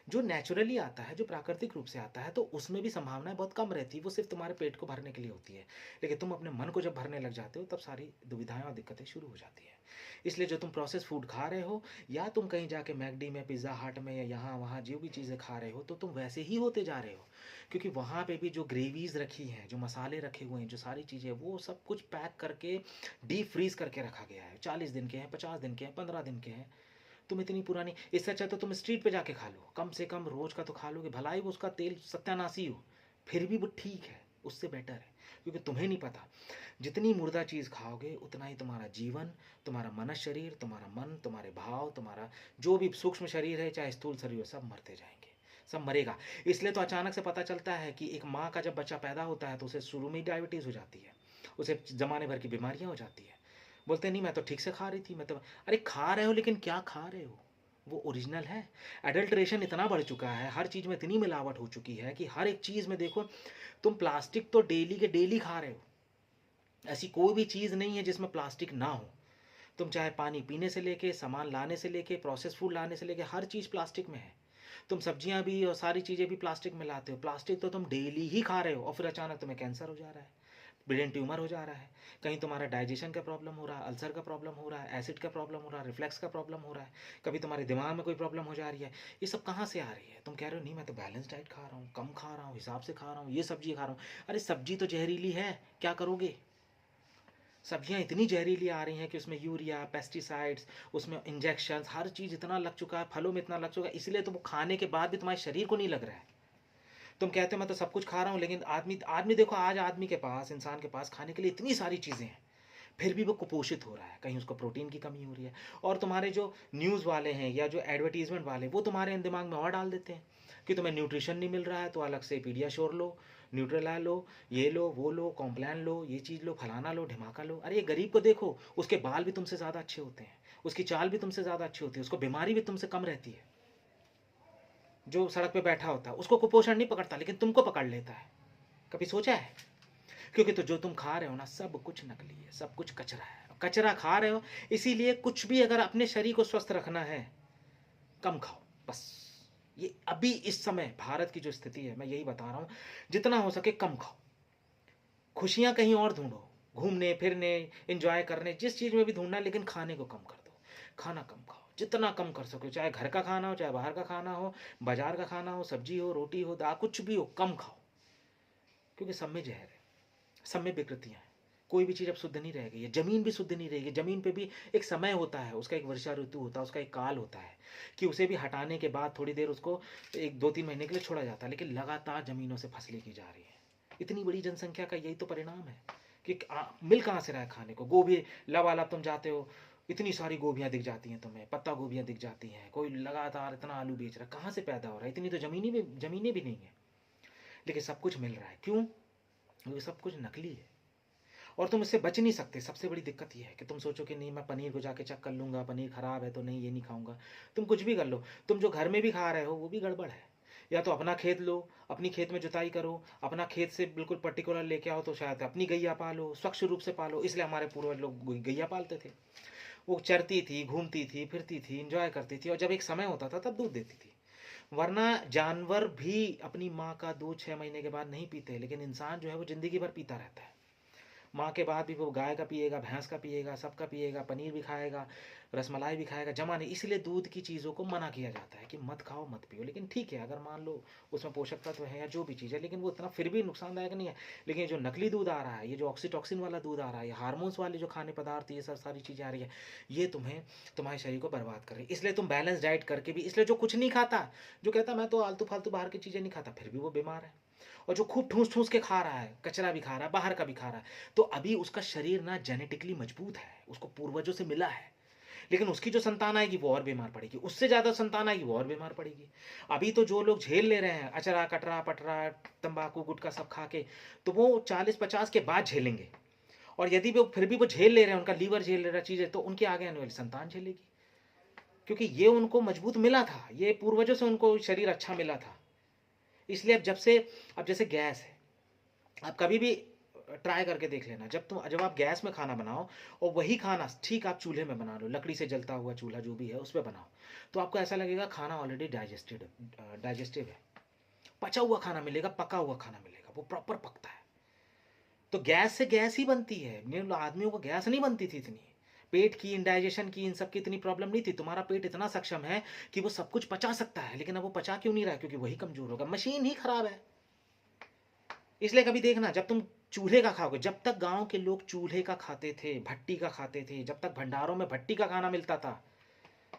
जो नेचुरली आता है, जो प्राकृतिक रूप से आता है, तो उसमें भी संभावनाएं बहुत कम रहती है, वो सिर्फ तुम्हारे पेट को भरने के लिए होती है। लेकिन तुम अपने मन को जब भरने लग जाते हो तब सारी दुविधाएं और दिक्कतें शुरू हो जाती है। इसलिए जो तुम प्रोसेस फूड खा रहे हो, या तुम कहीं जाके मैकडी में, पिज़्ज़ा हट में, या यहाँ वहाँ जो भी चीज़ें खा रहे हो, तो तुम वैसे ही होते जा रहे हो। क्योंकि वहाँ पे भी जो ग्रेवीज रखी हैं, जो मसाले रखे हुए हैं, जो सारी चीज़ें, वो सब कुछ पैक करके डीप फ्रीज करके रखा गया है। 40 दिन के हैं, 50 दिन के हैं, 15 दिन के हैं। तुम इतनी पुरानी, इससे अच्छा तो तुम स्ट्रीट पे जाके खा लो, कम से कम रोज का तो खा लोगे, भला ही वो उसका तेल सत्यानाशी हो, फिर भी वो ठीक है, उससे बेटर है। क्योंकि तुम्हें नहीं पता, जितनी मुर्दा चीज़ खाओगे उतना ही तुम्हारा जीवन, तुम्हारा मन शरीर, तुम्हारा मन, तुम्हारे भाव, तुम्हारा जो भी सूक्ष्म शरीर है, चाहे स्थूल शरीर हो, सब मरते जाएंगे, सब मरेगा। इसलिए तो अचानक से पता चलता है कि एक माँ का जब बच्चा पैदा होता है तो उसे शुरू में ही डायबिटीज़ हो जाती है, उसे जमाने भर की बीमारियाँ हो जाती है। बोलते नहीं मैं तो ठीक से खा रही थी, मैं तो, अरे खा रहे हो लेकिन क्या खा रहे हो? वो ओरिजिनल है? एडल्ट्रेशन इतना बढ़ चुका है, हर चीज़ में इतनी मिलावट हो चुकी है कि हर एक चीज़ में देखो, तुम प्लास्टिक तो डेली के डेली खा रहे हो, ऐसी कोई भी चीज़ नहीं है जिसमें प्लास्टिक ना हो। तुम चाहे पानी पीने से लेके, सामान लाने से लेके, प्रोसेस फूड लाने से लेके, हर चीज़ प्लास्टिक में है। तुम सब्जियां भी और सारी चीज़ें भी प्लास्टिक में लाते हो, प्लास्टिक तो तुम डेली ही खा रहे हो, और फिर अचानक तुम्हें कैंसर हो जा रहा है, ब्रेन ट्यूमर हो जा रहा है, कहीं तुम्हारा डाइजेशन का प्रॉब्लम हो रहा है, अल्सर का प्रॉब्लम हो रहा है, एसिड का प्रॉब्लम हो रहा है, रिफ्लेक्स का प्रॉब्लम हो रहा है, कभी तुम्हारे दिमाग में कोई प्रॉब्लम हो जा रही है। ये सब कहाँ से आ रही है? तुम कह रहे हो नहीं मैं तो बैलेंस डाइट खा रहा हूँ, कम खा रहा हूँ, हिसाब से खा रहा हूँ, ये सब्जी खा रहा हूँ। अरे सब्जी तो जहरीली है, क्या करोगे? सब्जियां इतनी जहरीली आ रही हैं कि उसमें यूरिया, पेस्टिसाइड्स, उसमें इंजेक्शन, हर चीज़ इतना लग चुका है, फलों में इतना लग चुका है, इसलिए तो वो खाने के बाद भी तुम्हारे शरीर को नहीं लग रहा है। तुम कहते हो मैं तो सब कुछ खा रहा हूँ, लेकिन आदमी आदमी देखो, आज आदमी के पास, इंसान के पास खाने के लिए इतनी सारी चीज़ें हैं, फिर भी वो कुपोषित हो रहा है, कहीं उसको प्रोटीन की कमी हो रही है। और तुम्हारे जो न्यूज़ वाले हैं या जो एडवर्टीजमेंट वाले, वो तुम्हारे दिमाग में और डाल देते हैं कि तुम्हें न्यूट्रिशन नहीं मिल रहा है तो अलग से पीडियाश्योर लो, न्यूट्रेला लो, ये लो, वो लो, कॉम्प्लान लो, ये चीज़ लो, फलाना लो, ढिमाका लो। अरे ये गरीब को देखो, उसके बाल भी तुमसे ज़्यादा अच्छे होते हैं, उसकी चाल भी तुमसे ज़्यादा अच्छी होती है, उसको बीमारी भी तुमसे कम रहती है। जो सड़क पे बैठा होता है उसको कुपोषण नहीं पकड़ता, लेकिन तुमको पकड़ लेता है। कभी सोचा है? क्योंकि तो जो तुम खा रहे हो ना, सब कुछ नकली है, सब कुछ कचरा है, कचरा खा रहे हो। इसीलिए कुछ भी अगर अपने शरीर को स्वस्थ रखना है, कम खाओ बस। ये अभी इस समय भारत की जो स्थिति है, मैं यही बता रहा हूं, जितना हो सके कम खाओ, खुशियां कहीं और ढूंढो, घूमने फिरने, एंजॉय करने, जिस चीज में भी ढूंढना, लेकिन खाने को कम कर दो। खाना कम खाओ, जितना कम कर सको, चाहे घर का खाना हो, चाहे बाहर का खाना हो, बाजार का खाना हो, सब्जी हो, रोटी हो, दाल, कुछ भी हो, कम खाओ। क्योंकि सब में जहर है, सब में विकृतियाँ हैं। कोई भी चीज़ अब शुद्ध नहीं रह गई है, जमीन भी शुद्ध नहीं रहेगी। जमीन पे भी एक समय होता है, उसका एक वर्षा ऋतु होता है, उसका एक काल होता है कि उसे भी हटाने के बाद थोड़ी देर उसको 1 2 3 महीने के लिए छोड़ा जाता है, लेकिन लगातार जमीनों से फसलें की जा रही है। इतनी बड़ी जनसंख्या का यही तो परिणाम है कि मिल कहाँ से रहा है खाने को। गोभी लबालब तुम जाते हो, इतनी सारी गोभियाँ दिख जाती हैं तुम्हें, पत्ता गोभियाँ दिख जाती हैं, कोई लगातार इतना आलू बेच रहा है, कहाँ से पैदा हो रहा है? इतनी तो जमीनें भी नहीं है, लेकिन सब कुछ मिल रहा है। क्यों? क्योंकि सब कुछ नकली है और तुम इससे बच नहीं सकते। सबसे बड़ी दिक्कत यह है कि तुम सोचो कि नहीं मैं पनीर को जाके चेक कर लूँगा, पनीर ख़राब है तो नहीं, ये नहीं खाऊंगा। तुम कुछ भी कर लो, तुम जो घर में भी खा रहे हो वो भी गड़बड़ है। या तो अपना खेत लो, अपनी खेत में जुताई करो, अपना खेत से बिल्कुल पर्टिकुलर लेके आओ, तो शायद अपनी गैया पालो, स्वच्छ रूप से पालो। इसलिए हमारे पूर्वज लोग गैया पालते थे, वो चरती थी, घूमती थी, फिरती थी, इंजॉय करती थी, और जब एक समय होता था तब दूध देती थी। वरना जानवर भी अपनी माँ का दूध 6 महीने के बाद नहीं पीते, लेकिन इंसान जो है वो ज़िंदगी भर पीता रहता है। माँ के बाद भी वो गाय का पिएगा, भैंस का पिएगा, सबका पिएगा, पनीर भी खाएगा, रसमलाई भी खाएगा, जमा नहीं। इसलिए दूध की चीज़ों को मना किया जाता है कि मत खाओ मत पियो। लेकिन ठीक है, अगर मान लो उसमें पोषक तत्व है या जो भी चीज़ है, लेकिन वो इतना फिर भी नुकसानदायक नहीं है। लेकिन ये जो नकली दूध आ रहा है, ये जो ऑक्सीटॉक्सिन वाला दूध आ रहा है, ये हार्मोन्स वाले जो खाने पदार्थ, ये सब सारी चीज़ें आ रही है, ये तुम्हें तुम्हारे शरीर को बर्बाद कर रही है। इसलिए तुम बैलेंस डाइट करके भी, इसलिए जो कुछ नहीं खाता, जो कहता मैं तो आलतू फालतू बाहर की चीज़ें नहीं खाता, फिर भी वो बीमार है। और जो खूब ठूस ठूस के खा रहा है, कचरा भी खा रहा है, बाहर का भी खा रहा है, तो अभी उसका शरीर ना जेनेटिकली मजबूत है, उसको पूर्वजों से मिला है। लेकिन उसकी जो संतान आएगी वो और बीमार पड़ेगी, उससे ज़्यादा संतान आएगी वो और बीमार पड़ेगी। अभी तो जो लोग झेल ले रहे हैं अचरा कटरा पटरा तंबाकू गुटखा सब खा के, तो वो 40-50 के बाद झेलेंगे। और यदि वो फिर भी वो झेल ले रहे हैं, उनका लीवर झेल ले रहा चीज़ें, तो उनके आगे आने वाली संतान झेलेगी, क्योंकि ये उनको मजबूत मिला था, ये पूर्वजों से उनको शरीर अच्छा मिला था। इसलिए अब जैसे गैस है, आप कभी भी ट्राई करके देख लेना, जब आप गैस में खाना बनाओ और वही खाना ठीक आप चूल्हे में बना लो, लकड़ी से जलता हुआ चूल्हा जो भी है उस पर बनाओ, तो आपको ऐसा लगेगा खाना ऑलरेडी डाइजेस्टिव है, पचा हुआ खाना मिलेगा, पका हुआ खाना मिलेगा, वो प्रॉपर पकता है। तो गैस से गैस ही बनती है, आदमियों को गैस नहीं बनती थी इतनी, पेट की इंडाइजेशन की इन सब की इतनी प्रॉब्लम नहीं थी। तुम्हारा पेट इतना सक्षम है कि वो सब कुछ पचा सकता है, लेकिन अब वो पचा क्यों नहीं रहा है? क्योंकि वही कमजोर होगा, मशीन ही खराब है। इसलिए कभी देखना, जब तुम चूल्हे का खाओगे, जब तक गांव के लोग चूल्हे का खाते थे, भट्टी का खाते थे, जब तक भंडारों में भट्टी का खाना मिलता था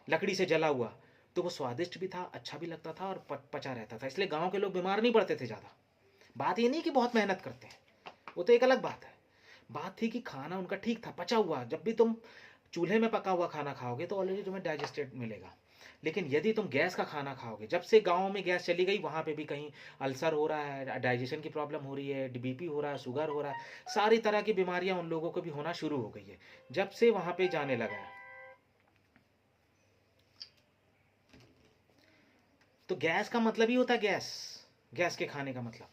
लकड़ी से जला हुआ, तो वो स्वादिष्ट भी था, अच्छा भी लगता था और पचा रहता था। इसलिए गांव के लोग बीमार नहीं पड़ते थे ज़्यादा। बात ये नहीं कि बहुत मेहनत करते हैं, वो तो एक अलग बात है। बात थी कि खाना उनका ठीक था, पचा हुआ। जब भी तुम चूल्हे में पका हुआ खाना खाओगे तो ऑलरेडी तुम्हें डाइजेस्टेड मिलेगा। लेकिन यदि तुम गैस का खाना खाओगे, जब से गाँव में गैस चली गई, वहाँ पे भी कहीं अल्सर हो रहा है, डाइजेशन की प्रॉब्लम हो रही है, बीपी हो रहा है, शुगर हो रहा है, सारी तरह की बीमारियां उन लोगों को भी होना शुरू हो गई है जब से वहाँ पे जाने लगा है। तो गैस का मतलब ही होता है गैस के खाने का मतलब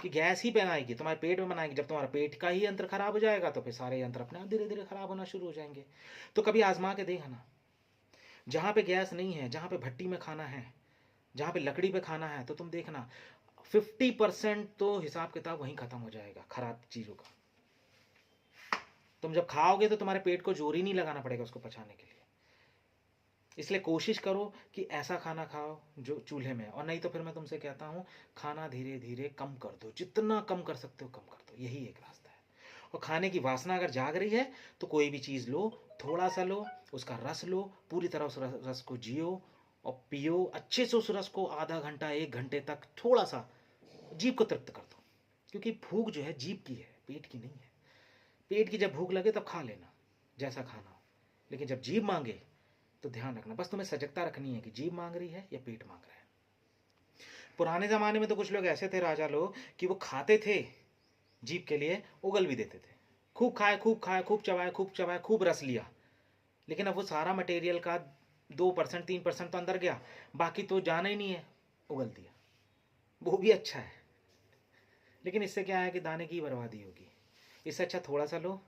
कि गैस ही बनाएगी, तुम्हारे पेट में बनाएगी। जब तुम्हारा पेट का ही यंत्र खराब हो जाएगा तो फिर सारे यंत्र अपने आप धीरे धीरे खराब होना शुरू हो जाएंगे। तो कभी आजमा के देखना, जहाँ पे गैस नहीं है, जहाँ पे भट्टी में खाना है, जहाँ पे लकड़ी पे खाना है, तो तुम देखना 50% तो हिसाब किताब वहीं खत्म हो जाएगा खराब चीज़ों का। तुम जब खाओगे तो तुम्हारे पेट को जोर ही नहीं लगाना पड़ेगा उसको पचाने के लिए। इसलिए कोशिश करो कि ऐसा खाना खाओ जो चूल्हे में है, और नहीं तो फिर मैं तुमसे कहता हूँ खाना धीरे धीरे कम कर दो, जितना कम कर सकते हो कम कर दो, यही एक रास्ता है। और खाने की वासना अगर जाग रही है तो कोई भी चीज़ लो, थोड़ा सा लो, उसका रस लो, पूरी तरह उस रस को जियो और पियो अच्छे से। उस रस को आधा घंटा 1 घंटे तक थोड़ा सा जीभ को तृप्त कर दो, क्योंकि भूख जो है जीभ की है, पेट की नहीं है। पेट की जब भूख लगे तब खा लेना जैसा खाना हो, लेकिन जब जीभ मांगे तो ध्यान रखना, बस तुम्हें सजगता रखनी है कि जीभ मांग रही है या पेट मांग रहा है। पुराने ज़माने में तो कुछ लोग ऐसे थे, राजा लोग, कि वो खाते थे जीभ के लिए, उगल भी देते थे, खूब खाए खूब खाए, खूब चबाए खूब चबाए, खूब रस लिया, लेकिन अब वो सारा मटेरियल का 2% 3% तो अंदर गया, बाकी तो जाना ही नहीं है, उगल दिया। वो भी अच्छा है, लेकिन इससे क्या है कि दाने की बर्बादी होगी। इससे अच्छा थोड़ा सा लो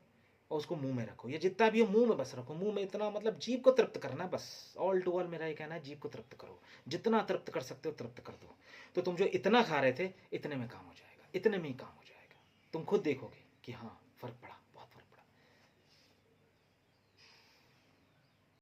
और उसको मुंह में रखो, या जितना भी हो मुंह में बस रखो। मुंह में इतना मतलब जीभ को तृप्त करना बस, ऑल टू ऑल मेरा ये कहना है, जीभ को तृप्त करो, जितना तृप्त कर सकते हो तृप्त कर दो। तो तुम जो इतना खा रहे थे इतने में काम हो जाएगा, इतने में ही काम हो जाएगा, तुम खुद देखोगे कि हाँ फर्क पड़ा।